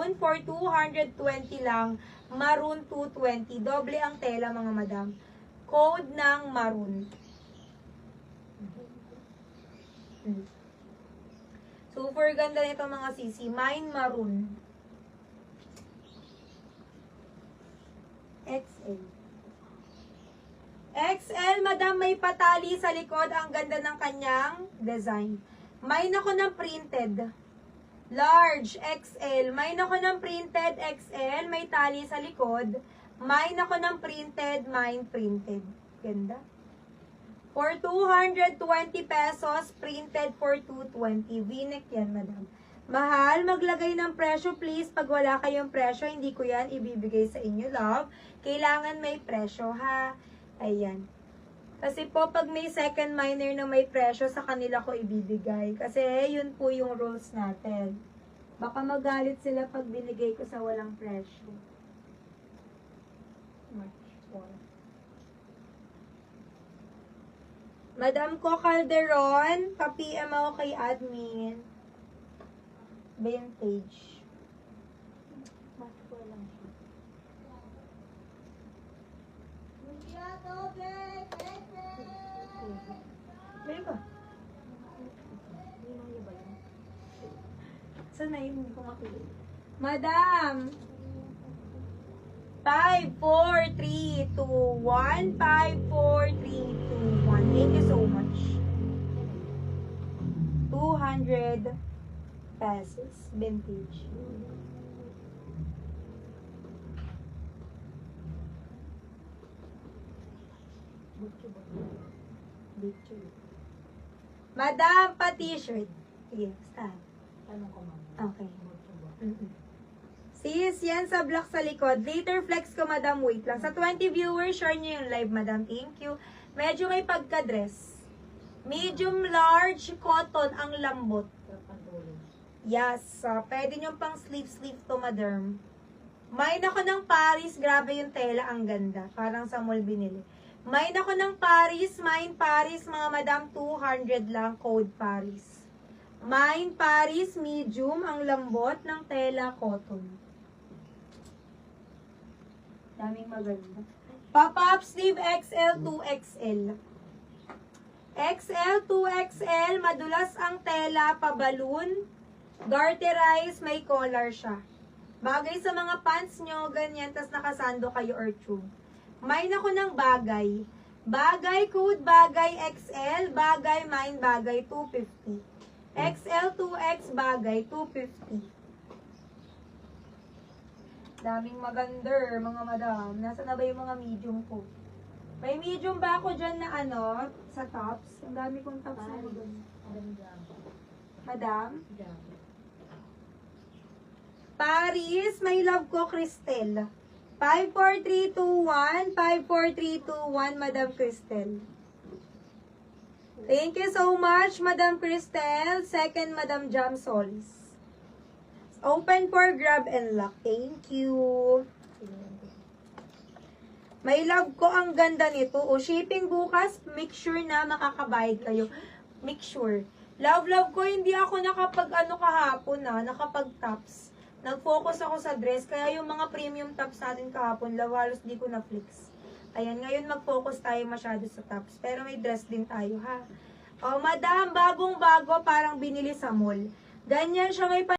maroon for 220 lang. Maroon 220. Doble ang tela mga madam. Code ng maroon. Super ganda nito mga sisi. Mine maroon. XL. XL, madam, may patali sa likod. Ang ganda ng kanyang design. Mine ako ng printed. Large, XL. Mine ako ng printed, XL. May tali sa likod. Mine ako ng printed, mine printed. Ganda. For 220 pesos, printed for 220. V-neck yan, madam. Mahal, maglagay ng presyo, please. Pag wala kayong presyo, hindi ko yan ibibigay sa inyo, love. Kailangan may presyo, ha? Ayan. Kasi po, pag may second minor na may presyo, sa kanila ko ibibigay. Kasi, yun po yung rules natin. Baka magalit sila pag binigay ko sa walang presyo. Madam ko Calderon, pa-PM ako kay admin. Vintage. Bili ba? Saan na yun? Hindi ko makita. Madam! 5, 4, 3, 2, 1. 5, 4, 3, 2, 1. Thank you so much. 200 pesos. Vintage. Madam, pa-t-shirt. Yes, okay. Sis, yan sa block sa likod. Later flex ko, madam. Wait lang. Sa 20 viewers, share nyo yung live, madam. Thank you. Medyo may pagka-dress. Medium large cotton ang lambot. Yes. Pwede nyo pang sleeve to, madam. Mine ako ng Paris. Grabe yung tela. Ang ganda. Parang sa mall binili. Mine ako ng Paris. Mine Paris, mga madam. 200 lang. Code Paris. Mine Paris. Medium ang lambot ng tela cotton. Daming maganda. Pop-up sleeve XL, 2XL. XL, 2XL. Madulas ang tela, pabalun. Garterize, may collar siya. Bagay sa mga pants nyo, ganyan, tas nakasando kayo or tube. Mine ako ng bagay. Bagay, code bagay, XL. Bagay, mine bagay, 250. XL, 2X, bagay, 250. Daming maganda, mga madam. Nasa na ba yung mga medium ko? May medium ba ako dyan na ano, sa tops? Ang dami kong tops na maganda. Madam? Paris, may love ko, Cristel. 54321, 54321, Madam Cristel. Thank you so much, Madam Cristel. Second, Madam Jam Solis. Open for grab and lock. Thank you. May love ko, ang ganda nito. O, shipping bukas, make sure na makakabayad kayo. Make sure. Love ko, hindi ako nakapag-ano kahapon nakapag-tops. Nag-focus ako sa dress, kaya yung mga premium tops natin kahapon, halos di ko na-flex. Ayan, ngayon mag-focus tayo masyado sa tops. Pero may dress din tayo, ha? O, madam, bagong-bago, parang binili sa mall. Ganyan siya, may